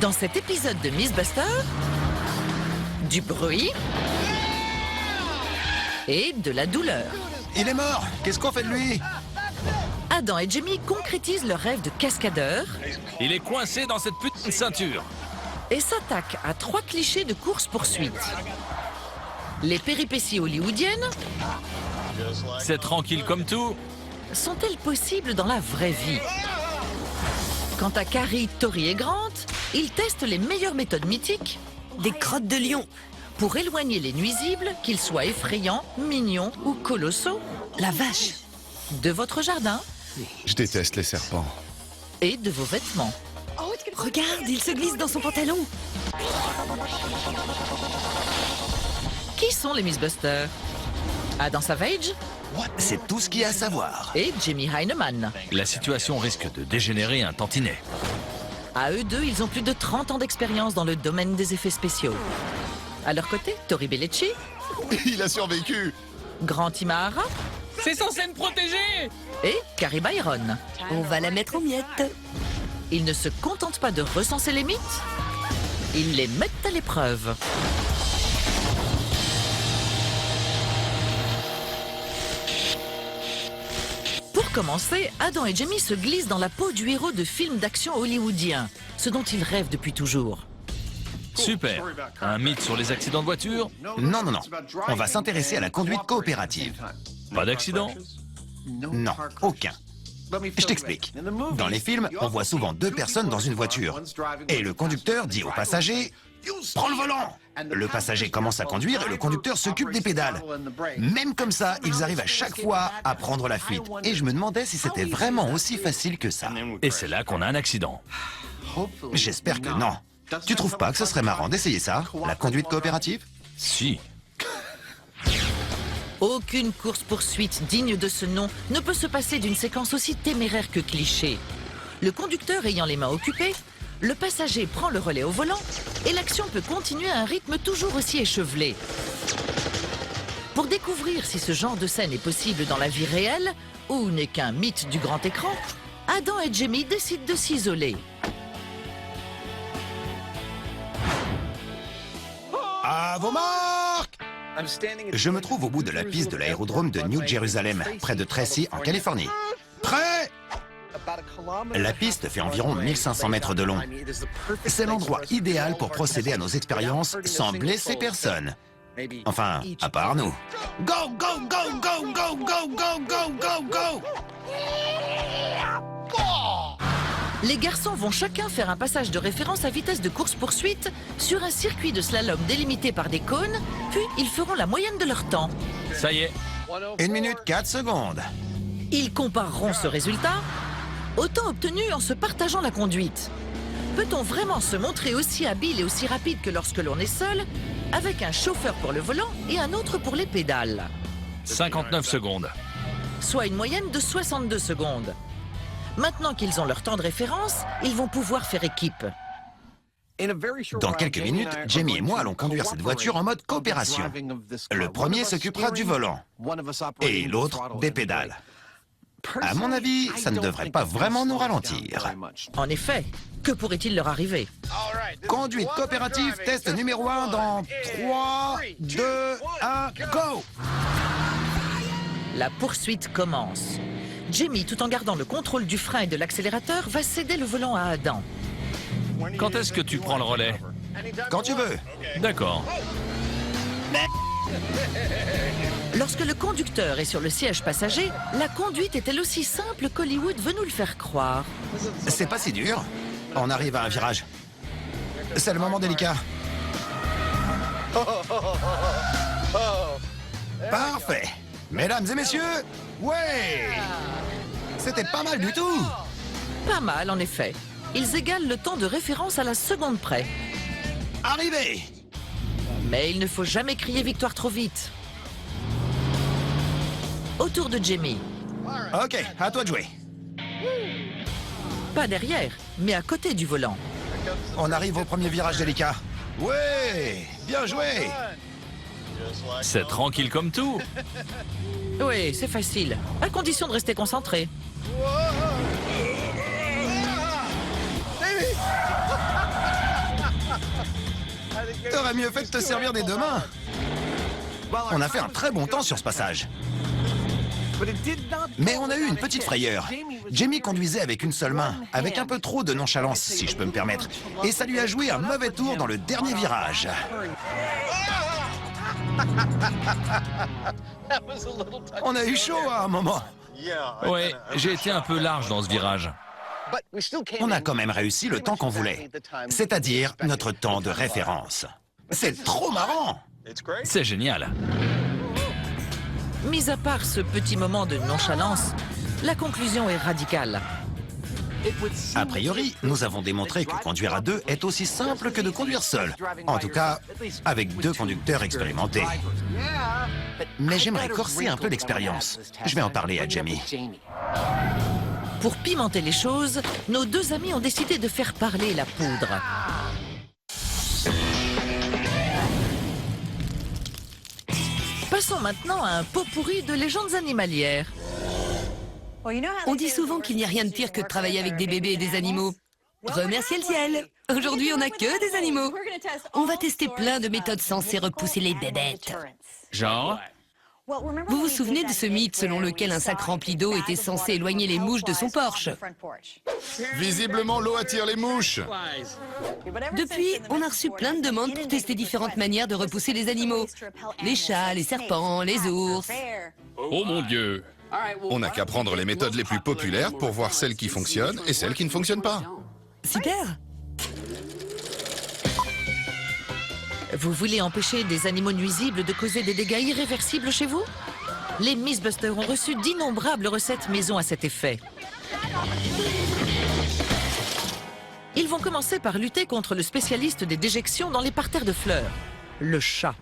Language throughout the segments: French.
Dans cet épisode de Mythbusters, du bruit et de la douleur. Il est mort. Qu'est-ce qu'on fait de lui? Adam et Jamie concrétisent leur rêve de cascadeur Il est coincé dans cette putain de ceinture. et s'attaquent à 3 clichés de course-poursuite. Les péripéties hollywoodiennes C'est tranquille comme tout. sont-elles possibles dans la vraie vie? Quant à Carrie, Tori et Grant, ils testent les meilleures méthodes mythiques, des crottes de lion, pour éloigner les nuisibles, qu'ils soient effrayants, mignons ou colossaux. La vache! De votre jardin Je déteste les serpents. et de vos vêtements. Regarde, il se glisse dans son pantalon. Qui sont les Mythbusters? Adam Savage C'est tout ce qu'il y a à savoir. et Jamie Heineman. La situation risque de dégénérer un tantinet. À eux deux, ils ont plus de 30 ans d'expérience dans le domaine des effets spéciaux. À leur côté, Tori Bellecci, Il a survécu. Grant Imahara C'est censé me protéger. et Carrie Byron. On va la mettre en miettes. Ils ne se contentent pas de recenser les mythes, ils les mettent à l'épreuve. Pour commencer, Adam et Jamie se glissent dans la peau du héros de films d'action hollywoodien, ce dont ils rêvent depuis toujours. Super. Un mythe sur les accidents de voiture? Non. On va s'intéresser à la conduite coopérative. Pas d'accident? Non, aucun. Je t'explique. Dans les films, on voit souvent 2 personnes dans une voiture. Et le conducteur dit au passager « Prends le volant !» Le passager commence à conduire et le conducteur s'occupe des pédales. Même comme ça, ils arrivent à chaque fois à prendre la fuite. Et je me demandais si c'était vraiment aussi facile que ça. Et c'est là qu'on a un accident. J'espère que non. Tu trouves pas que ce serait marrant d'essayer ça, la conduite coopérative? Si. Aucune course-poursuite digne de ce nom ne peut se passer d'une séquence aussi téméraire que cliché. Le conducteur ayant les mains occupées, le passager prend le relais au volant et l'action peut continuer à un rythme toujours aussi échevelé. Pour découvrir si ce genre de scène est possible dans la vie réelle ou n'est qu'un mythe du grand écran, Adam et Jamie décident de s'isoler. À vos marques! Je me trouve au bout de la piste de l'aérodrome de New Jerusalem, près de Tracy, en Californie. Prêt? La piste fait environ 1500 mètres de long. C'est l'endroit idéal pour procéder à nos expériences sans blesser personne. Enfin, à part nous. Go, go, go, go, go, go, go, go, go, go! Les garçons vont chacun faire un passage de référence à vitesse de course-poursuite sur un circuit de slalom délimité par des cônes, puis ils feront la moyenne de leur temps. Ça y est. 1 minute 4 secondes. Ils compareront ce résultat au temps obtenu en se partageant la conduite. Peut-on vraiment se montrer aussi habile et aussi rapide que lorsque l'on est seul, avec un chauffeur pour le volant et un autre pour les pédales? 59 secondes. Soit une moyenne de 62 secondes. Maintenant qu'ils ont leur temps de référence, ils vont pouvoir faire équipe. Dans quelques minutes, Jamie et moi allons conduire cette voiture en mode coopération. Le premier s'occupera du volant et l'autre des pédales. À mon avis, ça ne devrait pas vraiment nous ralentir. En effet, que pourrait-il leur arriver? Conduite coopérative, test numéro 1 dans 3, 2, 1, go! La poursuite commence. Jamie, tout en gardant le contrôle du frein et de l'accélérateur, va céder le volant à Adam. Quand est-ce que tu prends le relais? Quand tu veux. D'accord. Lorsque le conducteur est sur le siège passager, la conduite est-elle aussi simple qu'Hollywood veut nous le faire croire? C'est pas si dur. On arrive à un virage. C'est le moment délicat. Parfait. Mesdames et messieurs, ouais! C'était pas mal du tout. Pas mal, en effet. Ils égalent le temps de référence à la seconde près. Arrivé! Mais il ne faut jamais crier victoire trop vite. Au tour de Jamie. Ok, à toi de jouer. Pas derrière, mais à côté du volant. On arrive au premier virage délicat. Ouais! Bien joué! C'est tranquille comme tout. Oui, c'est facile, à condition de rester concentré. T'aurais mieux fait de te servir des deux mains. On a fait un très bon temps sur ce passage. Mais on a eu une petite frayeur. Jamie conduisait avec une seule main, avec un peu trop de nonchalance, si je peux me permettre. Et ça lui a joué un mauvais tour dans le dernier virage. On a eu chaud à un moment. Ouais, j'ai été un peu large dans ce virage. On a quand même réussi le temps qu'on voulait. C'est-à-dire notre temps de référence. C'est trop marrant! C'est génial. Mis à part ce petit moment de nonchalance, la conclusion est radicale. A priori, nous avons démontré que conduire à deux est aussi simple que de conduire seul. En tout cas, avec deux conducteurs expérimentés. Mais j'aimerais corser un peu l'expérience. Je vais en parler à Jamie. Pour pimenter les choses, nos deux amis ont décidé de faire parler la poudre. Passons maintenant à un pot pourri de légendes animalières. On dit souvent qu'il n'y a rien de pire que de travailler avec des bébés et des animaux. Remerciez le ciel. Aujourd'hui, on n'a que des animaux. On va tester plein de méthodes censées repousser les bébêtes. Genre, Vous vous souvenez de ce mythe selon lequel un sac rempli d'eau était censé éloigner les mouches de son porche? Visiblement, l'eau attire les mouches. Depuis, on a reçu plein de demandes pour tester différentes manières de repousser les animaux. Les chats, les serpents, les ours. oh mon Dieu. On n'a qu'à prendre les méthodes les plus populaires pour voir celles qui fonctionnent et celles qui ne fonctionnent pas. Super! Vous voulez empêcher des animaux nuisibles de causer des dégâts irréversibles chez vous? Les Mythbusters ont reçu d'innombrables recettes maison à cet effet. Ils vont commencer par lutter contre le spécialiste des déjections dans les parterres de fleurs, le chat.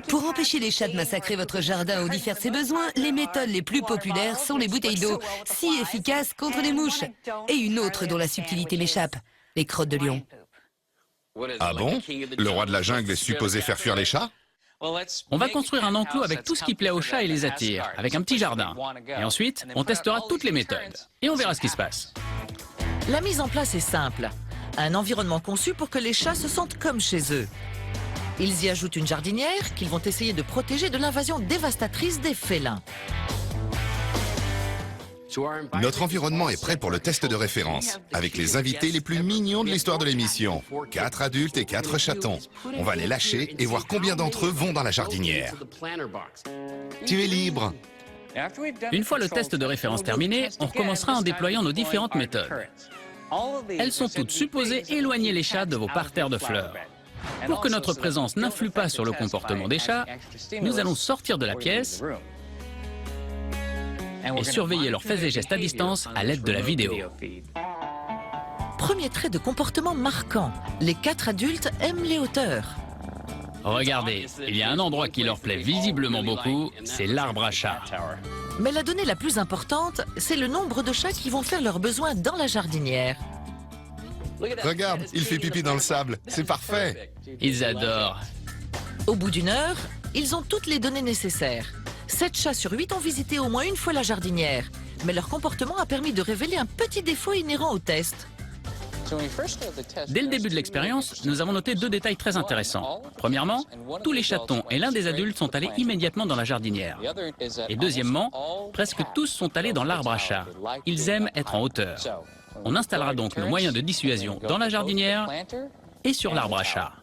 Pour empêcher les chats de massacrer votre jardin ou d'y faire ses besoins, les méthodes les plus populaires sont les bouteilles d'eau, si efficaces contre les mouches. Et une autre dont la subtilité m'échappe, les crottes de lion. Ah bon? Le roi de la jungle est supposé faire fuir les chats? On va construire un enclos avec tout ce qui plaît aux chats et les attire, avec un petit jardin. Et ensuite, on testera toutes les méthodes. Et on verra ce qui se passe. La mise en place est simple. Un environnement conçu pour que les chats se sentent comme chez eux. Ils y ajoutent une jardinière qu'ils vont essayer de protéger de l'invasion dévastatrice des félins. Notre environnement est prêt pour le test de référence, avec les invités les plus mignons de l'histoire de l'émission. 4 adultes et 4 chatons. On va les lâcher et voir combien d'entre eux vont dans la jardinière. Tu es libre. Une fois le test de référence terminé, on recommencera en déployant nos différentes méthodes. Elles sont toutes supposées éloigner les chats de vos parterres de fleurs. Pour que notre présence n'influe pas sur le comportement des chats, nous allons sortir de la pièce et surveiller leurs faits et gestes à distance à l'aide de la vidéo. Premier trait de comportement marquant, les 4 adultes aiment les hauteurs. Regardez, il y a un endroit qui leur plaît visiblement beaucoup, c'est l'arbre à chat. Mais la donnée la plus importante, c'est le nombre de chats qui vont faire leurs besoins dans la jardinière. Regarde, il fait pipi dans le sable. C'est parfait. Ils adorent. Au bout d'une heure, ils ont toutes les données nécessaires. 7 chats sur 8 ont visité au moins une fois la jardinière, mais leur comportement a permis de révéler un petit défaut inhérent au test. Dès le début de l'expérience, nous avons noté 2 détails très intéressants. Premièrement, tous les chatons et l'un des adultes sont allés immédiatement dans la jardinière. Et deuxièmement, presque tous sont allés dans l'arbre à chat. Ils aiment être en hauteur. On installera donc nos moyens de dissuasion dans la jardinière et sur l'arbre à chat.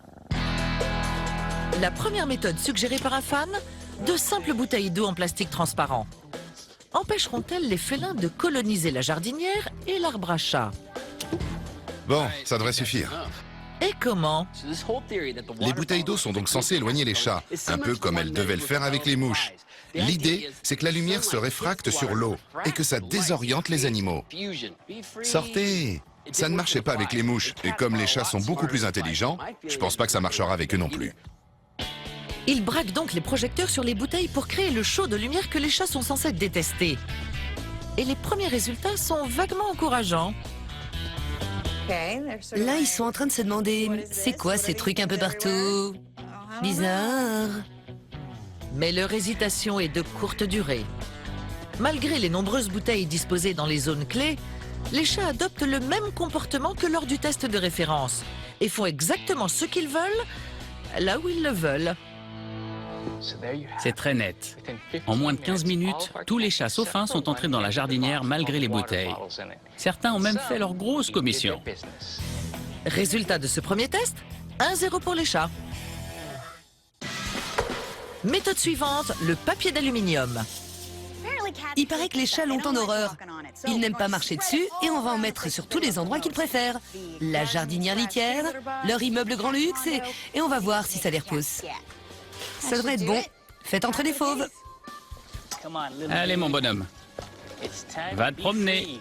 La première méthode suggérée par un fan, de simples bouteilles d'eau en plastique transparent. Empêcheront-elles les félins de coloniser la jardinière et l'arbre à chat? Bon, ça devrait suffire. Et comment? Les bouteilles d'eau sont donc censées éloigner les chats, un peu comme elles devaient le faire avec les mouches. L'idée, c'est que la lumière se réfracte sur l'eau et que ça désoriente les animaux. Sortez! Ça ne marchait pas avec les mouches, et comme les chats sont beaucoup plus intelligents, je pense pas que ça marchera avec eux non plus. Ils braquent donc les projecteurs sur les bouteilles pour créer le show de lumière que les chats sont censés détester. Et les premiers résultats sont vaguement encourageants. Là, ils sont en train de se demander, c'est quoi ces trucs un peu partout? Bizarre. Mais leur hésitation est de courte durée. Malgré les nombreuses bouteilles disposées dans les zones clés, les chats adoptent le même comportement que lors du test de référence et font exactement ce qu'ils veulent là où ils le veulent. C'est très net. En moins de 15 minutes, tous les chats sauf un sont entrés dans la jardinière malgré les bouteilles. Certains ont même fait leur grosse commission. Résultat de ce premier test, 1-0 pour les chats. Méthode suivante, le papier d'aluminium. Il paraît que les chats l'ont en horreur. Ils n'aiment pas marcher dessus et on va en mettre sur tous les endroits qu'ils préfèrent. La jardinière litière, leur immeuble grand luxe et on va voir si ça les repousse. Ça devrait être bon. Faites entrer les fauves. Allez mon bonhomme, va te promener.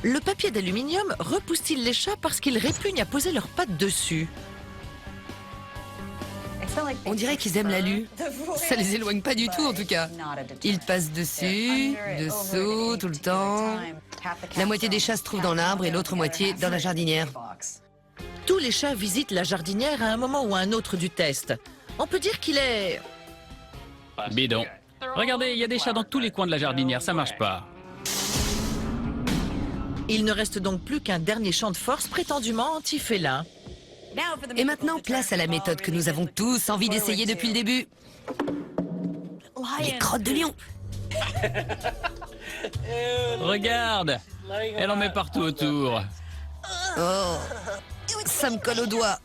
Le papier d'aluminium repousse-t-il les chats parce qu'ils répugnent à poser leurs pattes dessus? On dirait qu'ils aiment l'alu. Ça les éloigne pas du tout en tout cas. Ils passent dessus, dessous, tout le temps. La moitié des chats se trouve dans l'arbre et l'autre moitié dans la jardinière. Tous les chats visitent la jardinière à un moment ou à un autre du test. On peut dire qu'il est... Bidon. Regardez, il y a des chats dans tous les coins de la jardinière, ça marche pas. Il ne reste donc plus qu'un dernier champ de force prétendument anti-félin. Et maintenant, place à la méthode que nous avons tous envie d'essayer depuis le début. Les crottes de lion. Regarde, elle en met partout autour. Oh, ça me colle au doigt.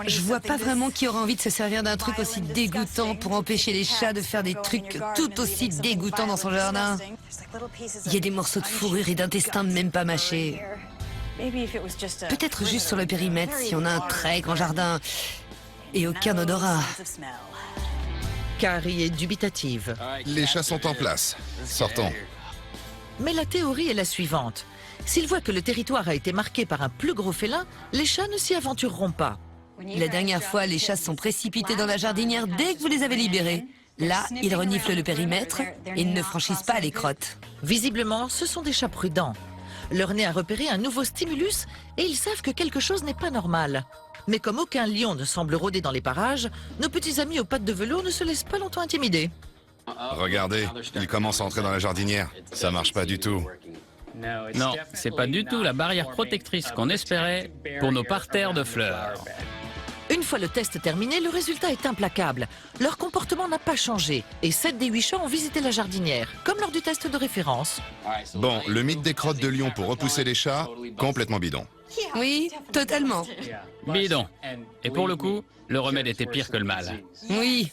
Je vois pas vraiment qui aura envie de se servir d'un truc aussi dégoûtant pour empêcher les chats de faire des trucs tout aussi dégoûtants dans son jardin. Il y a des morceaux de fourrure et d'intestin même pas mâchés. Peut-être juste sur le périmètre si on a un très grand jardin et aucun odorat. Carrie est dubitative. Les chats sont en place. Sortons. Mais la théorie est la suivante. S'ils voient que le territoire a été marqué par un plus gros félin, les chats ne s'y aventureront pas. La dernière fois, les chats se sont précipités dans la jardinière dès que vous les avez libérés. Là, ils reniflent le périmètre et ne franchissent pas les crottes. Visiblement, ce sont des chats prudents. Leur nez a repéré un nouveau stimulus et ils savent que quelque chose n'est pas normal. Mais comme aucun lion ne semble rôder dans les parages, nos petits amis aux pattes de velours ne se laissent pas longtemps intimider. Regardez, ils commencent à entrer dans la jardinière. Ça marche pas du tout. Non, c'est pas du tout la barrière protectrice qu'on espérait pour nos parterres de fleurs. Une fois le test terminé, le résultat est implacable. Leur comportement n'a pas changé et 7 des 8 chats ont visité la jardinière, comme lors du test de référence. Bon, le mythe des crottes de lion pour repousser les chats, complètement bidon. Oui, totalement. Bidon. Et pour le coup, le remède était pire que le mal. Oui.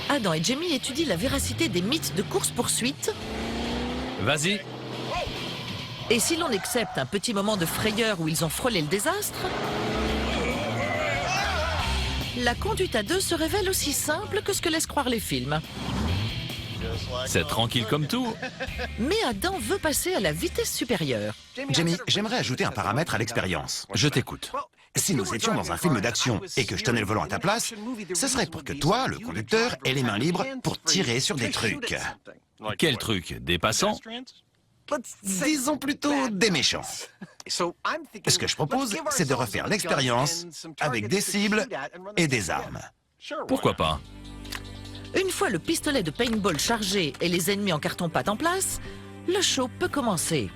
Adam et Jamie étudient la véracité des mythes de course-poursuite. Vas-y. Et si l'on accepte un petit moment de frayeur où ils ont frôlé le désastre, la conduite à deux se révèle aussi simple que ce que laissent croire les films. C'est tranquille comme tout. Mais Adam veut passer à la vitesse supérieure. Jamie, j'aimerais ajouter un paramètre à l'expérience. Je t'écoute. Si nous étions dans un film d'action et que je tenais le volant à ta place, ce serait pour que toi, le conducteur, aies les mains libres pour tirer sur des trucs. Quel truc? Des passants? Disons plutôt des méchants. Ce que je propose, c'est de refaire l'expérience avec des cibles et des armes. Pourquoi pas? Une fois le pistolet de paintball chargé et les ennemis en carton-pâte en place, le show peut commencer.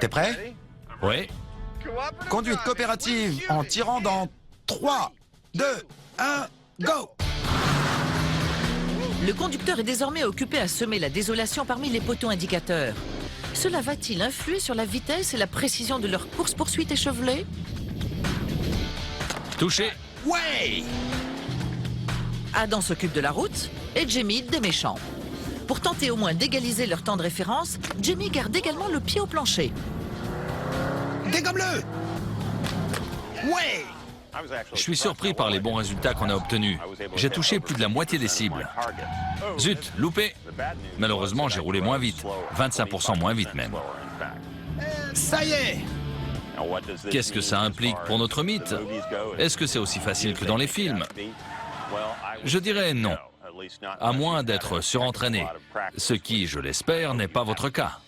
T'es prêt? Ouais. Conduite coopérative en tirant dans 3, 2, 1, go! Le conducteur est désormais occupé à semer la désolation parmi les poteaux indicateurs. Cela va-t-il influer sur la vitesse et la précision de leur course-poursuite échevelée? Touché. Ouais! Adam s'occupe de la route et Jamie des méchants. Pour tenter au moins d'égaliser leur temps de référence, Jamie garde également le pied au plancher. Dégomme-le! Ouais! Je suis surpris par les bons résultats qu'on a obtenus. J'ai touché plus de la moitié des cibles. Zut, loupé. Malheureusement, j'ai roulé moins vite. 25% moins vite même. Ça y est! Qu'est-ce que ça implique pour notre mythe? Est-ce que c'est aussi facile que dans les films? Je dirais non. À moins d'être surentraîné. Ce qui, je l'espère, n'est pas votre cas.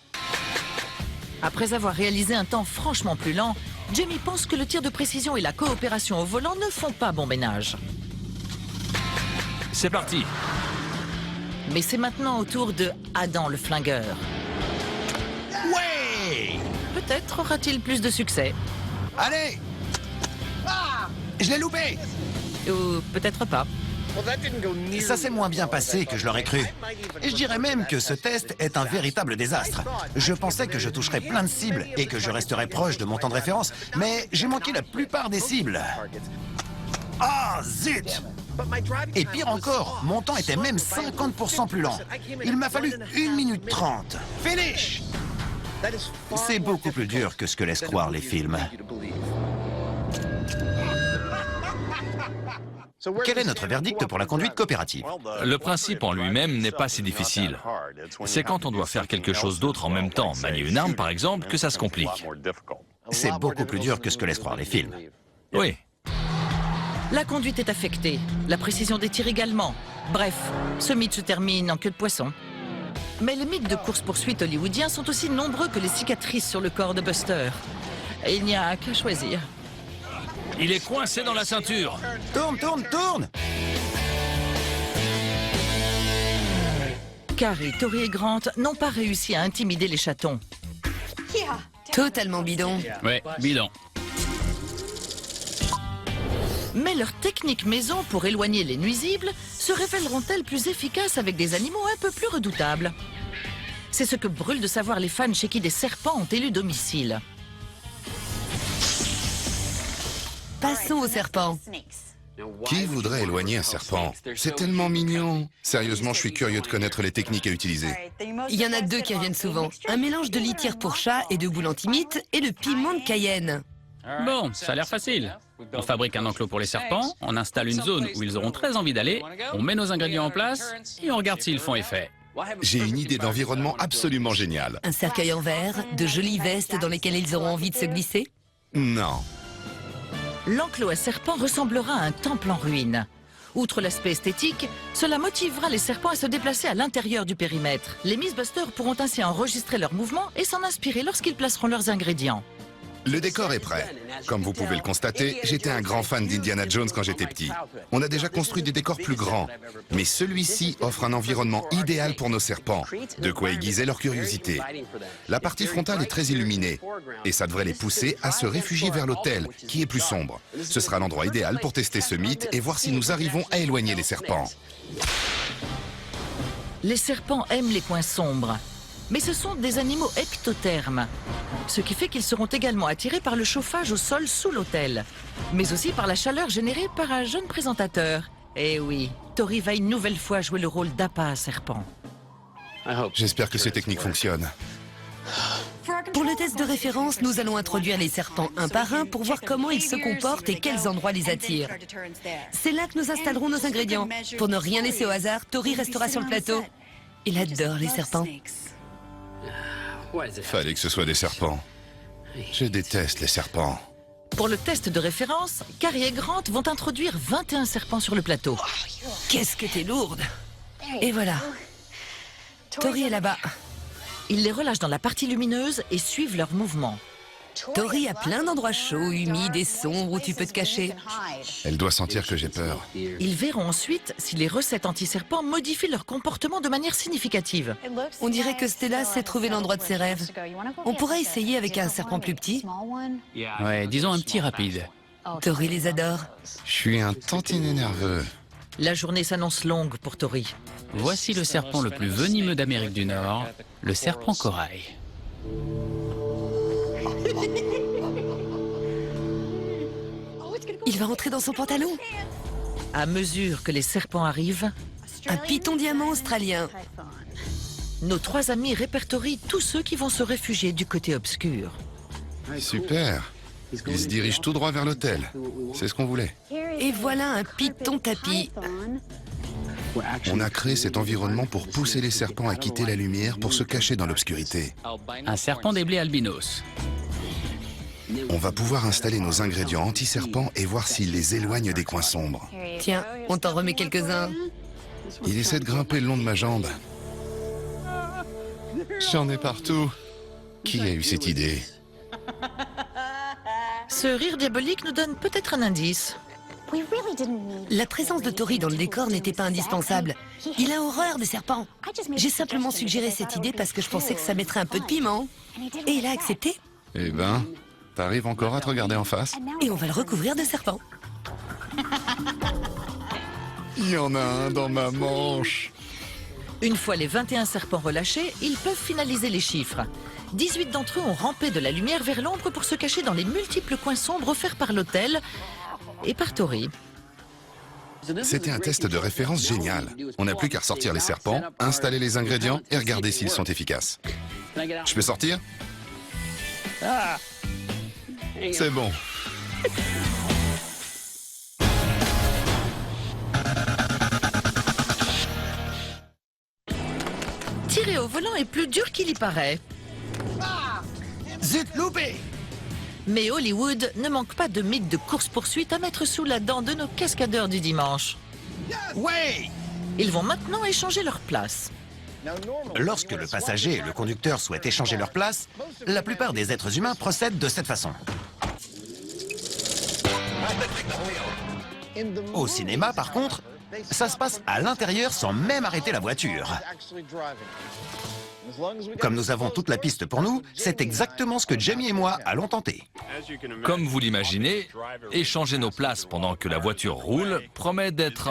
Après avoir réalisé un temps franchement plus lent, Jamie pense que le tir de précision et la coopération au volant ne font pas bon ménage. C'est parti. Mais c'est maintenant au tour de Adam le flingueur. Ouais! Peut-être aura-t-il plus de succès. Allez! Je l'ai loupé! Ou peut-être pas. Ça s'est moins bien passé que je l'aurais cru. Et je dirais même que ce test est un véritable désastre. Je pensais que je toucherais plein de cibles et que je resterais proche de mon temps de référence, mais j'ai manqué la plupart des cibles. Ah, zut! Et pire encore, mon temps était même 50% plus lent. Il m'a fallu 1 minute 30. Finish! C'est beaucoup plus dur que ce que laissent croire les films. Quel est notre verdict pour la conduite coopérative? Le principe en lui-même n'est pas si difficile. C'est quand on doit faire quelque chose d'autre en même temps, manier une arme par exemple, que ça se complique. C'est beaucoup plus dur que ce que laissent croire les films. Oui. La conduite est affectée, la précision des tirs également. Bref, ce mythe se termine en queue de poisson. Mais les mythes de course-poursuite hollywoodiens sont aussi nombreux que les cicatrices sur le corps de Buster. Et il n'y a qu'à choisir. Il est coincé dans la ceinture. Tourne, tourne, tourne! Carrie, Tori et Grant n'ont pas réussi à intimider les chatons. Totalement bidon. Ouais, bidon. Mais leurs techniques maison pour éloigner les nuisibles se révéleront-elles plus efficaces avec des animaux un peu plus redoutables? C'est ce que brûlent de savoir les fans chez qui des serpents ont élu domicile. Passons au serpent. Qui voudrait éloigner un serpent? C'est tellement mignon. Sérieusement, je suis curieux de connaître les techniques à utiliser. Il y en a deux qui reviennent souvent. Un mélange de litière pour chat et de boule antimite et le piment de Cayenne. Bon, ça a l'air facile. On fabrique un enclos pour les serpents, on installe une zone où ils auront très envie d'aller, on met nos ingrédients en place et on regarde s'ils font effet. J'ai une idée d'environnement absolument géniale. Un cercueil en verre, de jolies vestes dans lesquelles ils auront envie de se glisser. Non. L'enclos à serpents ressemblera à un temple en ruine. Outre l'aspect esthétique, cela motivera les serpents à se déplacer à l'intérieur du périmètre. Les Mythbusters pourront ainsi enregistrer leurs mouvements et s'en inspirer lorsqu'ils placeront leurs ingrédients. Le décor est prêt. Comme vous pouvez le constater, j'étais un grand fan d'Indiana Jones quand j'étais petit. On a déjà construit des décors plus grands, mais celui-ci offre un environnement idéal pour nos serpents, de quoi aiguiser leur curiosité. La partie frontale est très illuminée, et ça devrait les pousser à se réfugier vers l'hôtel, qui est plus sombre. Ce sera l'endroit idéal pour tester ce mythe et voir si nous arrivons à éloigner les serpents. Les serpents aiment les coins sombres, mais ce sont des animaux ectothermes, ce qui fait qu'ils seront également attirés par le chauffage au sol sous l'hôtel, mais aussi par la chaleur générée par un jeune présentateur. Et oui, Tori va une nouvelle fois jouer le rôle d'appât à serpent. J'espère que ces techniques fonctionnent. Pour le test de référence, nous allons introduire les serpents un par un pour voir comment ils se comportent et quels endroits les attirent. C'est là que nous installerons nos ingrédients. Pour ne rien laisser au hasard, Tori restera sur le plateau. Il adore les serpents. Fallait que ce soit des serpents. Je déteste les serpents. Pour le test de référence, Carrie et Grant vont introduire 21 serpents sur le plateau. Qu'est-ce que t'es lourde! Et voilà. Tori est là-bas. Ils les relâchent dans la partie lumineuse et suivent leurs mouvements. Tori a plein d'endroits chauds, humides et sombres où tu peux te cacher. Elle doit sentir que j'ai peur. Ils verront ensuite si les recettes anti-serpents modifient leur comportement de manière significative. On dirait que Stella s'est trouvé l'endroit de ses rêves. On pourrait essayer avec un serpent plus petit. Ouais, disons un petit rapide. Tori les adore. Je suis un tantinet nerveux. La journée s'annonce longue pour Tori. Voici le serpent le plus venimeux d'Amérique du Nord, le serpent corail. Il va entrer dans son pantalon. À mesure que les serpents arrivent, Un python diamant australien. nos trois amis répertorient tous ceux qui vont se réfugier du côté obscur. Super. Il se dirige tout droit vers l'hôtel. C'est ce qu'on voulait. Et voilà un python tapis. On a créé cet environnement pour pousser les serpents à quitter la lumière pour se cacher dans l'obscurité. Un serpent des blés albinos. On va pouvoir installer nos ingrédients anti-serpents et voir s'ils les éloignent des coins sombres. Tiens, on t'en remet quelques-uns. Il essaie de grimper le long de ma jambe. J'en ai partout. Qui a eu cette idée? Ce rire diabolique nous donne peut-être un indice. La présence de Tori dans le décor n'était pas indispensable. Il a horreur des serpents. J'ai simplement suggéré cette idée parce que je pensais que ça mettrait un peu de piment. Et il a accepté. Eh ben, t'arrives encore à te regarder en face? Et on va le recouvrir de serpents. Il y en a un dans ma manche. Une fois les 21 serpents relâchés, ils peuvent finaliser les chiffres. 18 d'entre eux ont rampé de la lumière vers l'ombre pour se cacher dans les multiples coins sombres offerts par l'hôtel et par Tori. C'était un test de référence génial. On n'a plus qu'à ressortir les serpents, installer les ingrédients et regarder s'ils sont efficaces. Je peux sortir? C'est bon. Tirer au volant est plus dur qu'il y paraît. Zut, loupé! Mais Hollywood ne manque pas de mythes de course-poursuite à mettre sous la dent de nos cascadeurs du dimanche. Ouais! Ils vont maintenant échanger leur place. Lorsque le passager et le conducteur souhaitent échanger leur place, la plupart des êtres humains procèdent de cette façon. Au cinéma, par contre, ça se passe à l'intérieur sans même arrêter la voiture. Comme nous avons toute la piste pour nous, c'est exactement ce que Jamie et moi allons tenter. Comme vous l'imaginez, échanger nos places pendant que la voiture roule promet d'être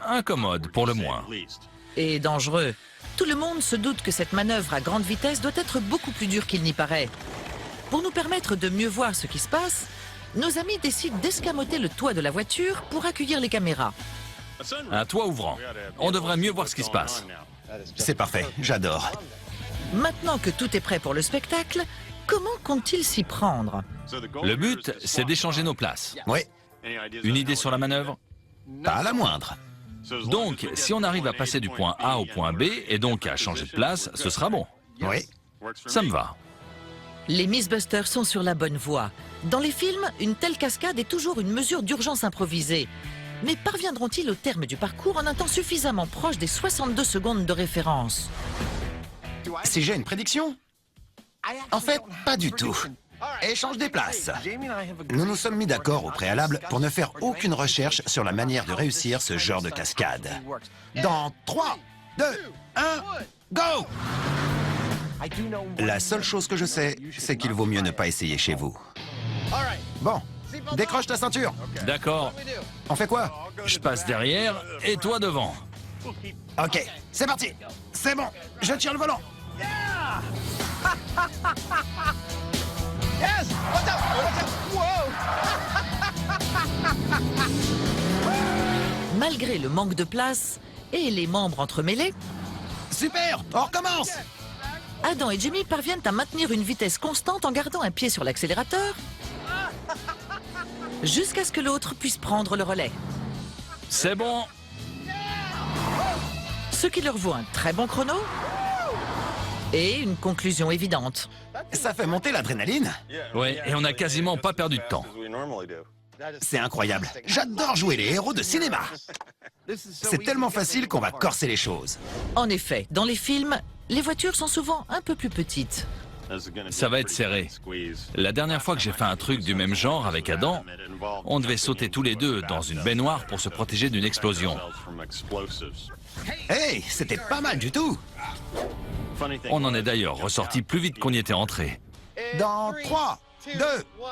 incommode pour le moins. Et dangereux. Tout le monde se doute que cette manœuvre à grande vitesse doit être beaucoup plus dure qu'il n'y paraît. Pour nous permettre de mieux voir ce qui se passe, nos amis décident d'escamoter le toit de la voiture pour accueillir les caméras. Un toit ouvrant. On devrait mieux voir ce qui se passe. C'est parfait, j'adore. Maintenant que tout est prêt pour le spectacle, comment comptent-ils s'y prendre? Le but, c'est d'échanger nos places. Oui, Une idée sur la manœuvre? pas à la moindre. Donc, si on arrive à passer du point A au point B et donc à changer de place, ce sera bon. Oui, Ça me va. Les Mythbusters sont sur la bonne voie. Dans les films, une telle cascade est toujours une mesure d'urgence improvisée. Mais parviendront-ils au terme du parcours en un temps suffisamment proche des 62 secondes de référence? si j'ai une prédiction? En fait, pas du tout. Échange des places. Nous nous sommes mis d'accord au préalable pour ne faire aucune recherche sur la manière de réussir ce genre de cascade. Dans 3, 2, 1, go! La seule chose que je sais, c'est qu'il vaut mieux ne pas essayer chez vous. Bon, décroche ta ceinture. D'accord. On fait quoi? Je passe derrière et toi devant. Ok, c'est parti. C'est bon, je tiens le volant. Malgré le manque de place et les membres entremêlés, Super, on recommence. Adam et Jamie parviennent à maintenir une vitesse constante en gardant un pied sur l'accélérateur jusqu'à ce que l'autre puisse prendre le relais. C'est bon. Ce qui leur vaut un très bon chrono et une conclusion évidente. Ça fait monter l'adrénaline. Ouais, et on n'a quasiment pas perdu de temps. C'est incroyable. J'adore jouer les héros de cinéma. C'est tellement facile qu'on va corser les choses. En effet, dans les films, les voitures sont souvent un peu plus petites. Ça va être serré. La dernière fois que j'ai fait un truc du même genre avec Adam, on devait sauter tous les deux dans une baignoire pour se protéger d'une explosion. Hey, c'était pas mal du tout. On en est d'ailleurs ressorti plus vite qu'on y était entré. Dans 3, 2,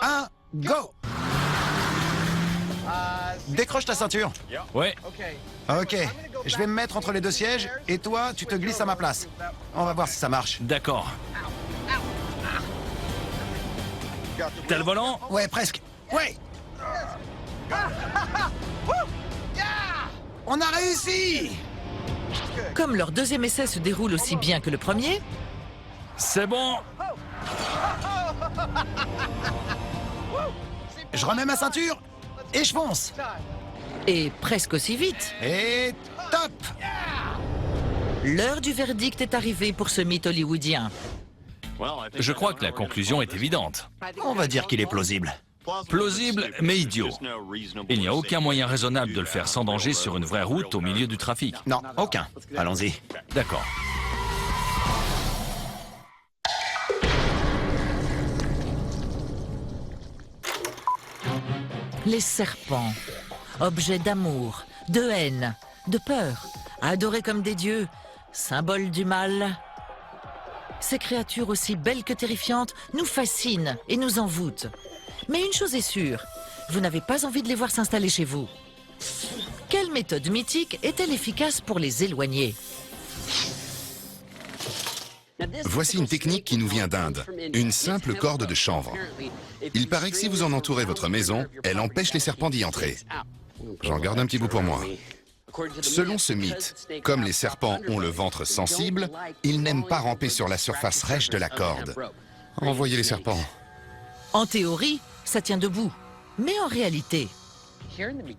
1, go! Décroche ta ceinture. Ouais, Ok, je vais me mettre entre les deux sièges et toi, tu te glisses à ma place. On va voir si ça marche. d'accord. T'as le volant? Ouais, presque. Ouais. On a réussi! Comme leur deuxième essai se déroule aussi bien que le premier, C'est bon. Je remets ma ceinture et je fonce. et presque aussi vite, Et top! l'heure du verdict est arrivée pour ce mythe hollywoodien. Je crois que la conclusion est évidente. On va dire qu'il est plausible. Plausible, mais idiot. Il n'y a aucun moyen raisonnable de le faire sans danger sur une vraie route au milieu du trafic. Non, aucun. Allons-y. D'accord. Les serpents, objets d'amour, de haine, de peur, adorés comme des dieux, symboles du mal. Ces créatures aussi belles que terrifiantes nous fascinent et nous envoûtent. Mais une chose est sûre, vous n'avez pas envie de les voir s'installer chez vous. Quelle méthode mythique est-elle efficace pour les éloigner? Voici une technique qui nous vient d'Inde, une simple corde de chanvre. Il paraît que si vous en entourez votre maison, elle empêche les serpents d'y entrer. J'en garde un petit bout pour moi. Selon ce mythe, comme les serpents ont le ventre sensible, ils n'aiment pas ramper sur la surface rêche de la corde. Envoyez les serpents. En théorie, ça tient debout. Mais en réalité,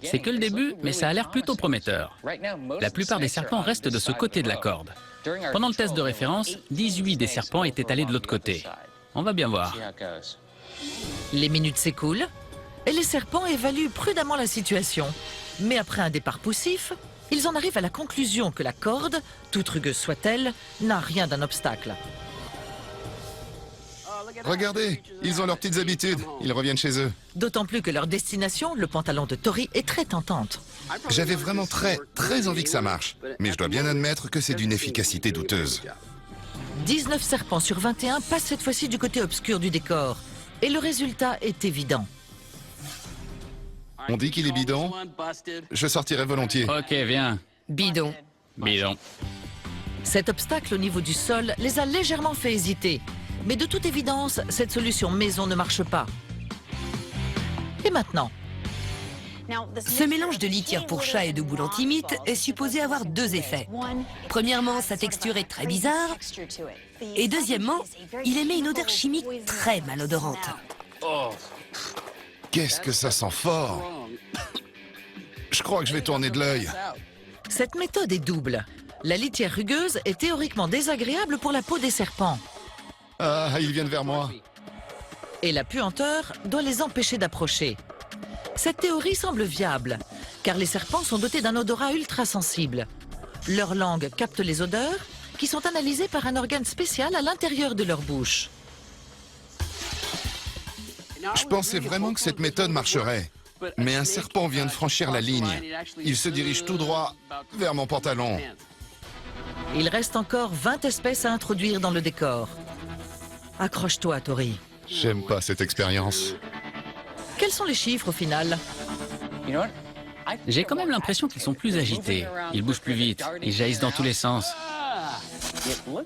C'est que le début, mais ça a l'air plutôt prometteur. La plupart des serpents restent de ce côté de la corde. Pendant le test de référence, 18 des serpents étaient allés de l'autre côté. On va bien voir. les minutes s'écoulent et les serpents évaluent prudemment la situation. Mais après un départ poussif, ils en arrivent à la conclusion que la corde, toute rugueuse soit-elle, n'a rien d'un obstacle. Regardez, ils ont leurs petites habitudes, ils reviennent chez eux. D'autant plus que leur destination, le pantalon de Tori, est très tentante. J'avais vraiment très envie que ça marche. Mais je dois bien admettre que c'est d'une efficacité douteuse. 19 serpents sur 21 passent cette fois-ci du côté obscur du décor. Et le résultat est évident. On dit qu'il est bidon. Je sortirai volontiers. Ok, viens. Bidon. Bidon. Cet obstacle au niveau du sol les a légèrement fait hésiter. Mais de toute évidence, cette solution maison ne marche pas. Et maintenant? Ce mélange de litière pour chat et de boule antimite est supposé avoir deux effets. Premièrement, sa texture est très bizarre. Et deuxièmement, il émet une odeur chimique très malodorante. Qu'est-ce que ça sent fort! Je crois que je vais tourner de l'œil. Cette méthode est double. La litière rugueuse est théoriquement désagréable pour la peau des serpents. Ah, ils viennent vers moi. Et la puanteur doit les empêcher d'approcher. Cette théorie semble viable, car les serpents sont dotés d'un odorat ultra sensible. Leur langue capte les odeurs, qui sont analysées par un organe spécial à l'intérieur de leur bouche. Je pensais vraiment que cette méthode marcherait. Mais un serpent vient de franchir la ligne. Il se dirige tout droit vers mon pantalon. Il reste encore 20 espèces à introduire dans le décor. Accroche-toi, Tori. J'aime pas cette expérience. Quels sont les chiffres au final? J'ai quand même l'impression qu'ils sont plus agités. Ils bougent plus vite. Ils jaillissent dans tous les sens.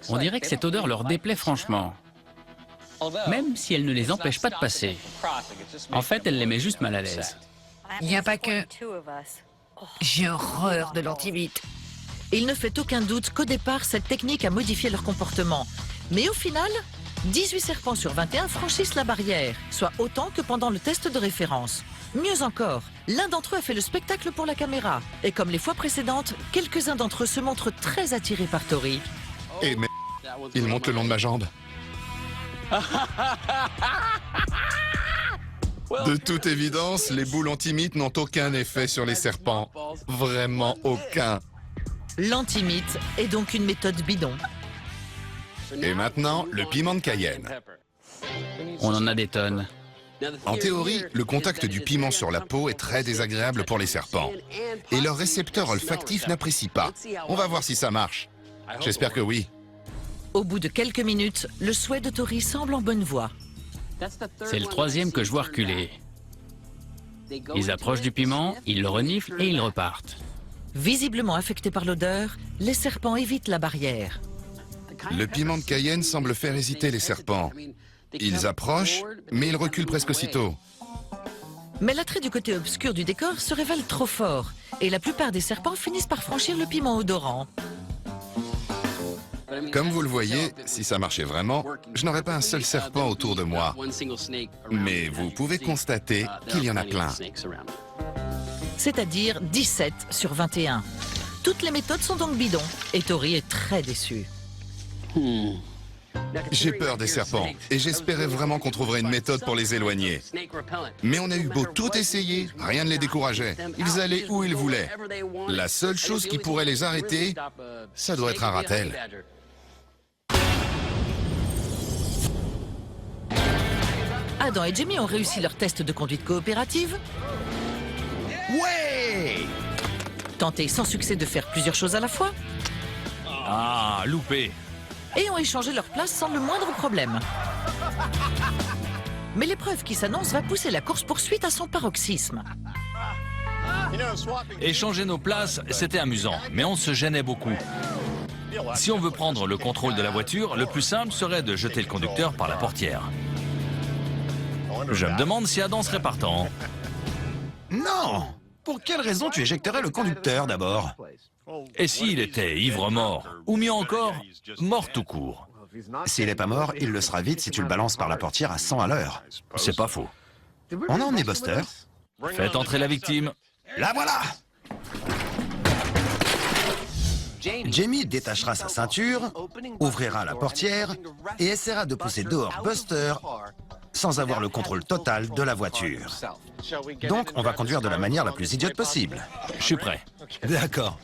On dirait que cette odeur leur déplaît franchement. Même si elle ne les empêche pas de passer. En fait, elle les met juste mal à l'aise. Il n'y a pas que... J'ai horreur de l'antimite. Il ne fait aucun doute qu'au départ, cette technique a modifié leur comportement. Mais au final, 18 serpents sur 21 franchissent la barrière, soit autant que pendant le test de référence. Mieux encore, l'un d'entre eux a fait le spectacle pour la caméra. Et comme les fois précédentes, quelques-uns d'entre eux se montrent très attirés par Tori. Et mais... Il monte le long de ma jambe. De toute évidence, les boules antimite n'ont aucun effet sur les serpents. Vraiment aucun. L'antimite est donc une méthode bidon. Et maintenant, le piment de Cayenne. On en a des tonnes. En théorie, le contact du piment sur la peau est très désagréable pour les serpents. Et leur récepteur olfactif n'apprécie pas. On va voir si ça marche. J'espère que oui. Au bout de quelques minutes, le souhait de Tori semble en bonne voie. C'est le troisième que je vois reculer. Ils approchent du piment, ils le reniflent et ils repartent. Visiblement affectés par l'odeur, les serpents évitent la barrière. Le piment de Cayenne semble faire hésiter les serpents. Ils approchent, mais ils reculent presque aussitôt. Mais l'attrait du côté obscur du décor se révèle trop fort, et la plupart des serpents finissent par franchir le piment odorant. Comme vous le voyez, si ça marchait vraiment, je n'aurais pas un seul serpent autour de moi. Mais vous pouvez constater qu'il y en a plein. C'est-à-dire 17 sur 21. Toutes les méthodes sont donc bidons, et Tori est très déçu. J'ai peur des serpents, et j'espérais vraiment qu'on trouverait une méthode pour les éloigner. Mais on a eu beau tout essayer, rien ne les décourageait. Ils allaient où ils voulaient. La seule chose qui pourrait les arrêter, ça doit être un ratel. Adam et Jamie ont réussi leur test de conduite coopérative, Ouais! tenté sans succès de faire plusieurs choses à la fois, Ah, loupé. et ont échangé leur place sans le moindre problème. Mais l'épreuve qui s'annonce va pousser la course-poursuite à son paroxysme. Échanger nos places, c'était amusant, mais on se gênait beaucoup. Si on veut prendre le contrôle de la voiture, le plus simple serait de jeter le conducteur par la portière. Je me demande si Adam serait partant. Non! Pour quelle raison tu éjecterais le conducteur d'abord? Et s'il était ivre-mort, ou mieux encore, mort tout court? S'il n'est pas mort, il le sera vite si tu le balances par la portière à 100 à l'heure. C'est pas faux. On en est, Buster? Faites entrer la victime. La voilà! Jamie détachera sa ceinture, ouvrira la portière et essaiera de pousser dehors Buster sans avoir le contrôle total de la voiture. Donc, on va conduire de la manière la plus idiote possible. Je suis prêt. D'accord.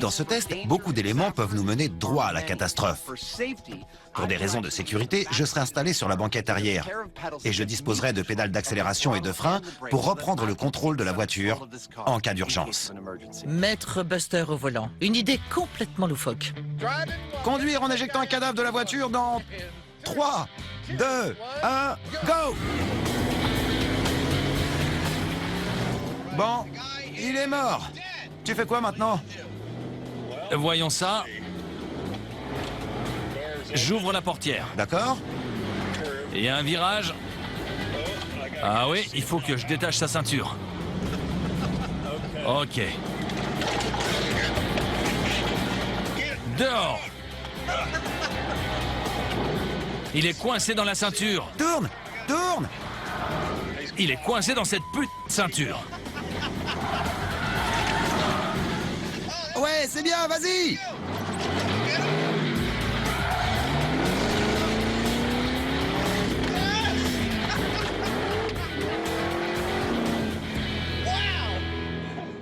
Dans ce test, beaucoup d'éléments peuvent nous mener droit à la catastrophe. Pour des raisons de sécurité, je serai installé sur la banquette arrière et je disposerai de pédales d'accélération et de frein pour reprendre le contrôle de la voiture en cas d'urgence. Mettre Buster au volant, une idée complètement loufoque. Conduire en éjectant un cadavre de la voiture dans 3, 2, 1, go! Bon, il est mort. Tu fais quoi maintenant? Voyons ça. J'ouvre la portière. D'accord? Il y a un virage. Ah oui, il faut que je détache sa ceinture. Ok. Dehors. Il est coincé dans la ceinture. Tourne! Tourne! Il est coincé dans cette pute de ceinture. Ouais, c'est bien, vas-y!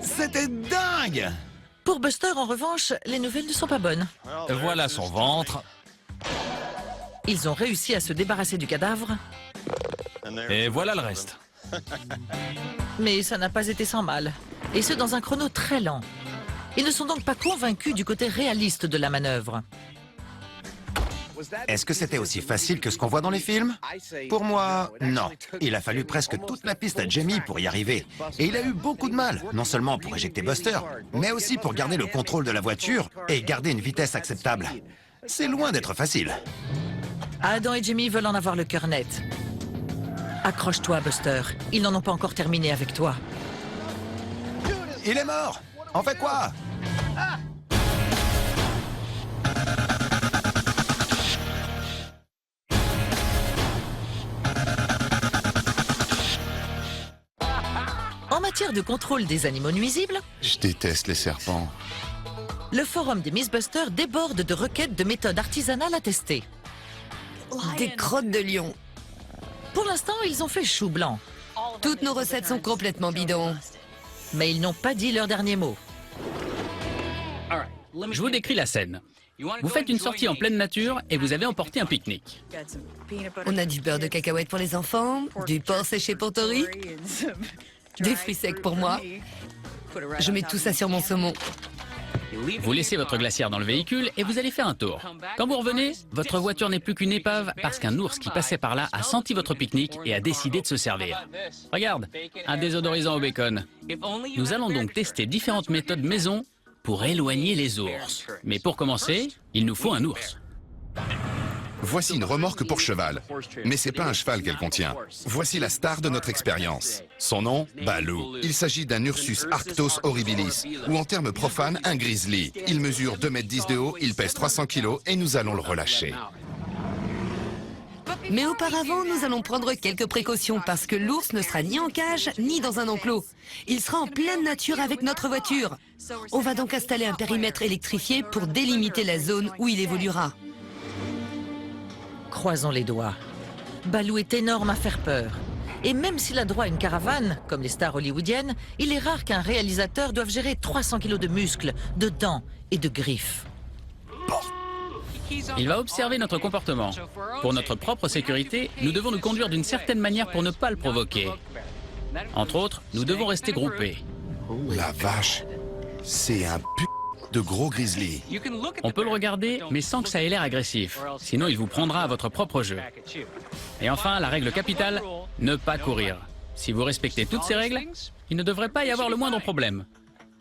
C'était dingue! Pour Buster, en revanche, les nouvelles ne sont pas bonnes. Voilà son ventre. Ils ont réussi à se débarrasser du cadavre, Et voilà le reste. mais ça n'a pas été sans mal. Et ce, dans un chrono très lent. Ils ne sont donc pas convaincus du côté réaliste de la manœuvre. Est-ce que c'était aussi facile que ce qu'on voit dans les films? Pour moi, non. Il a fallu presque toute la piste à Jamie pour y arriver. Et il a eu beaucoup de mal, non seulement pour éjecter Buster, mais aussi pour garder le contrôle de la voiture et garder une vitesse acceptable. C'est loin d'être facile. Adam et Jamie veulent en avoir le cœur net. Accroche-toi, Buster. Ils n'en ont pas encore terminé avec toi. Il est mort! On fait quoi? En matière de contrôle des animaux nuisibles, Je déteste les serpents. le forum des Miss Buster déborde de requêtes de méthodes artisanales à tester. Des crottes de lion. Pour l'instant, ils ont fait chou blanc, Toutes nos recettes sont complètement bidons. mais ils n'ont pas dit leur dernier mot. Je vous décris la scène. Vous faites une sortie en pleine nature et vous avez emporté un pique-nique. On a du beurre de cacahuète pour les enfants, du porc séché pour Tori, des fruits secs pour moi. Je mets tout ça sur mon saumon. Vous laissez votre glacière dans le véhicule et vous allez faire un tour. Quand vous revenez, votre voiture n'est plus qu'une épave parce qu'un ours qui passait par là a senti votre pique-nique et a décidé de se servir. Regarde, un désodorisant au bacon. Nous allons donc tester différentes méthodes maison pour éloigner les ours. Mais pour commencer, il nous faut un ours. Voici une remorque pour cheval. Mais c'est pas un cheval qu'elle contient. Voici la star de notre expérience. Son nom, Baloo. Il s'agit d'un Ursus arctos horribilis, ou en termes profanes, un grizzly. Il mesure 2,10 m de haut, il pèse 300 kg et nous allons le relâcher. Mais auparavant, nous allons prendre quelques précautions parce que l'ours ne sera ni en cage, ni dans un enclos. Il sera en pleine nature avec notre voiture. On va donc installer un périmètre électrifié pour délimiter la zone où il évoluera. Croisons les doigts. Baloo est énorme à faire peur. Et même s'il a droit à une caravane, comme les stars hollywoodiennes, il est rare qu'un réalisateur doive gérer 300 kilos de muscles, de dents et de griffes. Il va observer notre comportement. Pour notre propre sécurité, nous devons nous conduire d'une certaine manière pour ne pas le provoquer. Entre autres, nous devons rester groupés. La vache, c'est un de gros grizzly. On peut le regarder, mais sans que ça ait l'air agressif. Sinon, il vous prendra à votre propre jeu. Et enfin, la règle capitale, ne pas courir. Si vous respectez toutes ces règles, il ne devrait pas y avoir le moindre problème.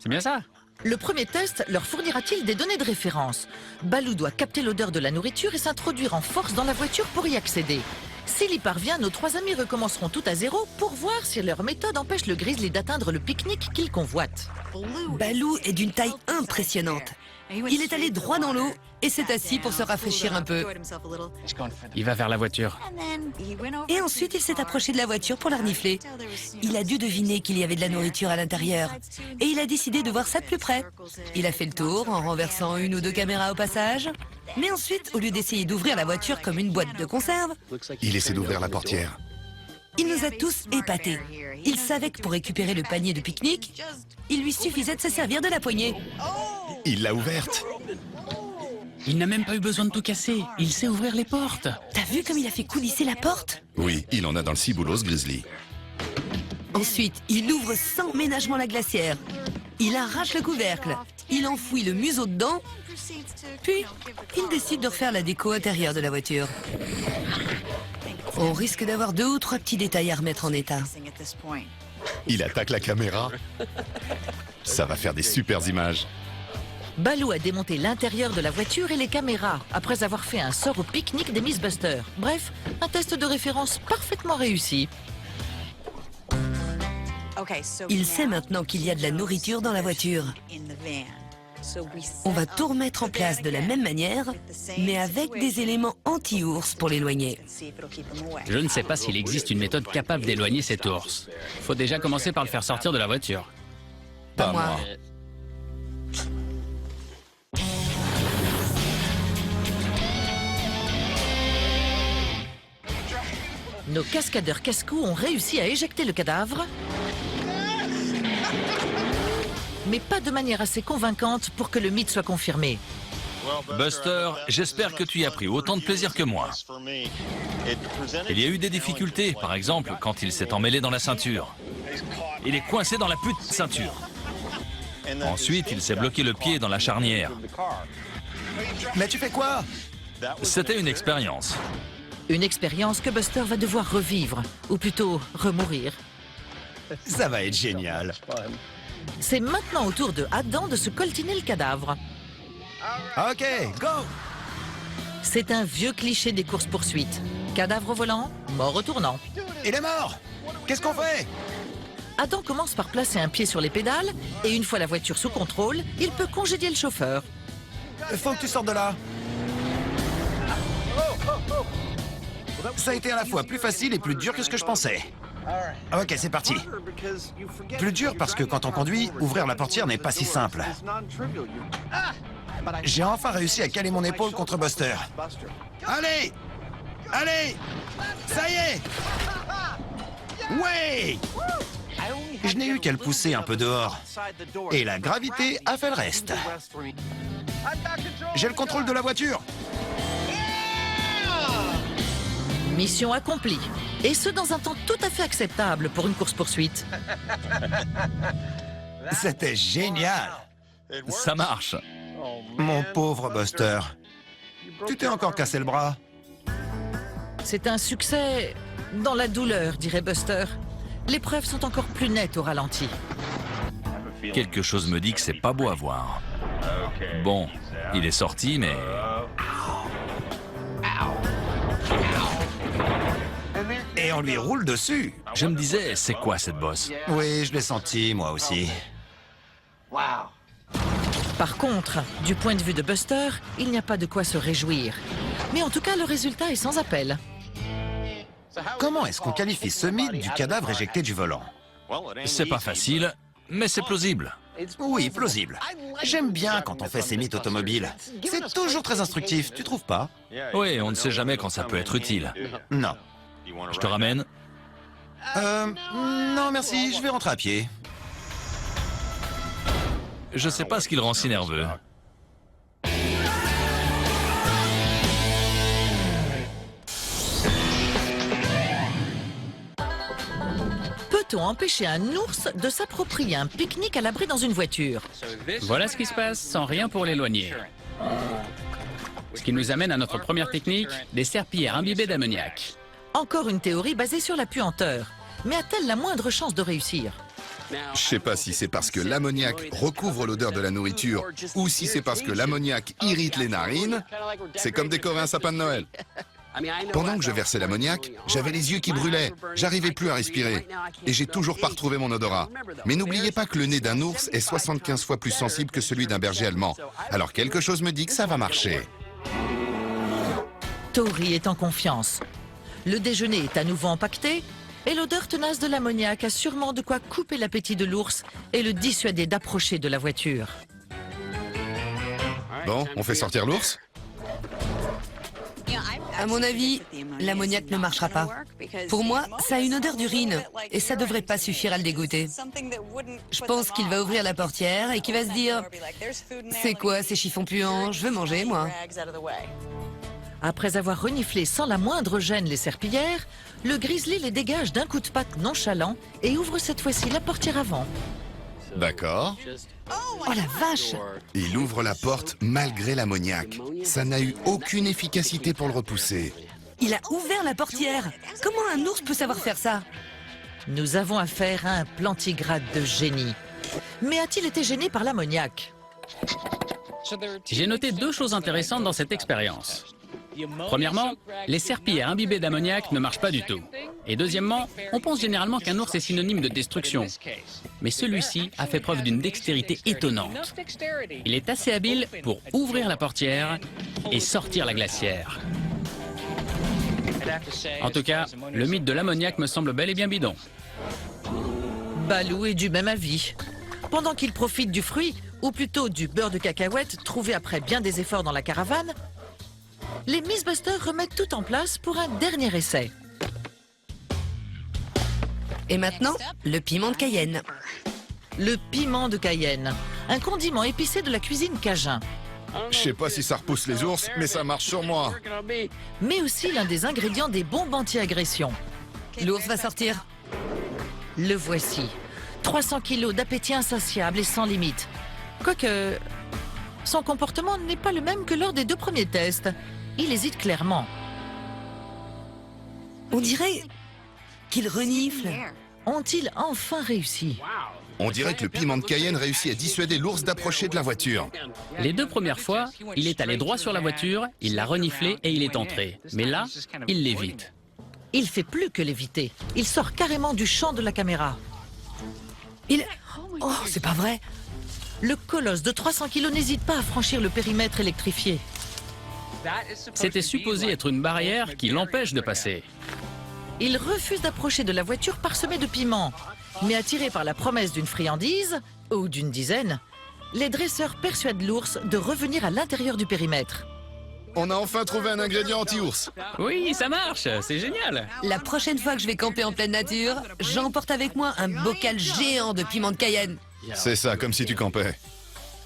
C'est bien ça? Le premier test leur fournira-t-il des données de référence? Balou doit capter l'odeur de la nourriture et s'introduire en force dans la voiture pour y accéder. S'il y parvient, nos trois amis recommenceront tout à zéro pour voir si leur méthode empêche le grizzly d'atteindre le pique-nique qu'il convoite. Balou est d'une taille impressionnante. Il est allé droit dans l'eau et s'est assis pour se rafraîchir un peu. Il va vers la voiture. Et ensuite, il s'est approché de la voiture pour la renifler. Il a dû deviner qu'il y avait de la nourriture à l'intérieur. Et il a décidé de voir ça de plus près. Il a fait le tour en renversant une ou deux caméras au passage. Mais ensuite, au lieu d'essayer d'ouvrir la voiture comme une boîte de conserve, Il essaie d'ouvrir la portière. il nous a tous épatés. Il savait que pour récupérer le panier de pique-nique, il lui suffisait de se servir de la poignée. Il l'a ouverte. Il n'a même pas eu besoin de tout casser. Il sait ouvrir les portes. T'as vu comme il a fait coulisser la porte? Oui, il en a dans le ciboulot, ce grizzly. Ensuite, il ouvre sans ménagement la glacière. Il arrache le couvercle. Il enfouit le museau dedans. Puis, il décide de refaire la déco intérieure de la voiture. On risque d'avoir 2 ou 3 petits détails à remettre en état. Il attaque la caméra. Ça va faire des super images. Balou a démonté l'intérieur de la voiture et les caméras, après avoir fait un sort au pique-nique des Mythbusters. Bref, un test de référence parfaitement réussi. Il sait maintenant qu'il y a de la nourriture dans la voiture. On va tout remettre en place de la même manière, mais avec des éléments anti-ours pour l'éloigner. Je ne sais pas s'il existe une méthode capable d'éloigner cet ours. Faut déjà commencer par le faire sortir de la voiture. Pas moi. Nos cascadeurs casse-cou ont réussi à éjecter le cadavre, mais pas de manière assez convaincante pour que le mythe soit confirmé. Buster, j'espère que tu y as pris autant de plaisir que moi. Il y a eu des difficultés, par exemple, quand il s'est emmêlé dans la ceinture. Il est coincé dans la pute ceinture. Ensuite, il s'est bloqué le pied dans la charnière. Mais tu fais quoi? C'était une expérience. Une expérience que Buster va devoir revivre, ou plutôt remourir. Ça va être génial. C'est maintenant au tour de Adam de se coltiner le cadavre. Ok, go! C'est un vieux cliché des courses-poursuites. Cadavre au volant, mort au tournant. Il est mort! Qu'est-ce qu'on fait? Adam commence par placer un pied sur les pédales, et une fois la voiture sous contrôle, il peut congédier le chauffeur. Faut que tu sortes de là. Ça a été à la fois plus facile et plus dur que ce que je pensais. Ok, c'est parti. Plus dur parce que quand on conduit, ouvrir la portière n'est pas si simple. J'ai enfin réussi à caler mon épaule contre Buster. Allez! Allez! Ça y est! Ouais! Je n'ai eu qu'à le pousser un peu dehors. Et la gravité a fait le reste. J'ai le contrôle de la voiture. Mission accomplie. Et ce, dans un temps tout à fait acceptable pour une course-poursuite. C'était génial. Ça marche. Mon pauvre Buster. Tu t'es encore cassé le bras. C'est un succès dans la douleur, dirait Buster. Les preuves sont encore plus nettes au ralenti. Quelque chose me dit que c'est pas beau à voir. Bon, il est sorti, mais... Et on lui roule dessus. Je me disais, c'est quoi cette bosse? Oui, je l'ai senti, moi aussi. Par contre, du point de vue de Buster, il n'y a pas de quoi se réjouir. Mais en tout cas, le résultat est sans appel. Comment est-ce qu'on qualifie ce mythe du cadavre éjecté du volant? C'est pas facile, mais c'est plausible. Oui, plausible. J'aime bien quand on fait ces mythes automobiles. C'est toujours très instructif, tu trouves pas? Oui, on ne sait jamais quand ça peut être utile. Non. Je te ramène? Non merci, je vais rentrer à pied. Je sais pas ce qui le rend si nerveux. peut-on empêcher un ours de s'approprier un pique-nique à l'abri dans une voiture? Voilà ce qui se passe sans rien pour l'éloigner. Ce qui nous amène à notre première technique, des serpillères imbibées d'ammoniac. Encore une théorie basée sur la puanteur. Mais a-t-elle la moindre chance de réussir? Je sais pas si c'est parce que l'ammoniac recouvre l'odeur de la nourriture ou si c'est parce que l'ammoniac irrite les narines. C'est comme décorer un sapin de Noël. Pendant que je versais l'ammoniac, j'avais les yeux qui brûlaient. J'arrivais plus à respirer. Et j'ai toujours pas retrouvé mon odorat. Mais n'oubliez pas que le nez d'un ours est 75 fois plus sensible que celui d'un berger allemand. Alors quelque chose me dit que ça va marcher. Tori est en confiance. Le déjeuner est à nouveau empaqueté et l'odeur tenace de l'ammoniac a sûrement de quoi couper l'appétit de l'ours et le dissuader d'approcher de la voiture. Bon, on fait sortir l'ours? À mon avis, l'ammoniac ne marchera pas. Pour moi, ça a une odeur d'urine et ça devrait pas suffire à le dégoûter. Je pense qu'il va ouvrir la portière et qu'il va se dire « C'est quoi ces chiffons puants? Je veux manger, moi !» Après avoir reniflé sans la moindre gêne les serpillères, le grizzly les dégage d'un coup de patte nonchalant et ouvre cette fois-ci la portière avant. D'accord. Oh la vache! Il ouvre la porte malgré l'ammoniac. Ça n'a eu aucune efficacité pour le repousser. Il a ouvert la portière! Comment un ours peut savoir faire ça? Nous avons affaire à un plantigrade de génie. Mais a-t-il été gêné par l'ammoniac? J'ai noté deux choses intéressantes dans cette expérience. Premièrement, les serpillères imbibées d'ammoniac ne marchent pas du tout. Et deuxièmement, on pense généralement qu'un ours est synonyme de destruction. Mais celui-ci a fait preuve d'une dextérité étonnante. Il est assez habile pour ouvrir la portière et sortir la glacière. En tout cas, le mythe de l'ammoniac me semble bel et bien bidon. Balou est du même avis. Pendant qu'il profite du fruit, ou plutôt du beurre de cacahuète trouvé après bien des efforts dans la caravane, les Mythbusters remettent tout en place pour un dernier essai. Et maintenant, le piment de Cayenne. Le piment de Cayenne, un condiment épicé de la cuisine cajun, Je sais pas si ça repousse les ours, mais ça marche sur moi. mais aussi l'un des ingrédients des bombes anti-agression. L'ours va sortir. Le voici. 300 kilos d'appétit insatiable et sans limite. Quoique, son comportement n'est pas le même que lors des 2 premiers tests. Il hésite clairement. On dirait qu'il renifle. Ont-ils enfin réussi? On dirait que le piment de Cayenne réussit à dissuader l'ours d'approcher de la voiture. Les 2 premières fois, il est allé droit sur la voiture, il l'a reniflé et il est entré. Mais là, il l'évite. Il fait plus que l'éviter. Il sort carrément du champ de la caméra. Oh, c'est pas vrai. Le colosse de 300 kilos n'hésite pas à franchir le périmètre électrifié. C'était supposé être une barrière qui l'empêche de passer. Il refuse d'approcher de la voiture parsemée de piments. Mais attiré par la promesse d'une friandise, ou d'une dizaine, les dresseurs persuadent l'ours de revenir à l'intérieur du périmètre. On a enfin trouvé un ingrédient anti-ours. Oui, ça marche, c'est génial. La prochaine fois que je vais camper en pleine nature, j'emporte avec moi un bocal géant de piment de Cayenne. C'est ça, comme si tu campais.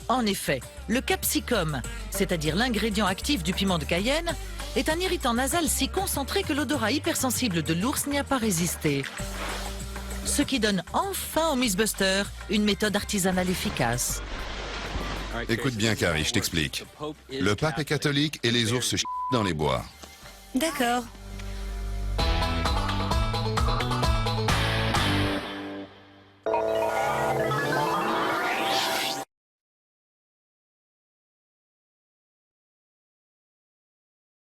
En effet, le capsicum, c'est-à-dire l'ingrédient actif du piment de Cayenne, est un irritant nasal si concentré que l'odorat hypersensible de l'ours n'y a pas résisté. Ce qui donne enfin aux Mythbusters une méthode artisanale efficace. Écoute bien, Carrie, je t'explique. Le pape est catholique et les ours se chient dans les bois. D'accord.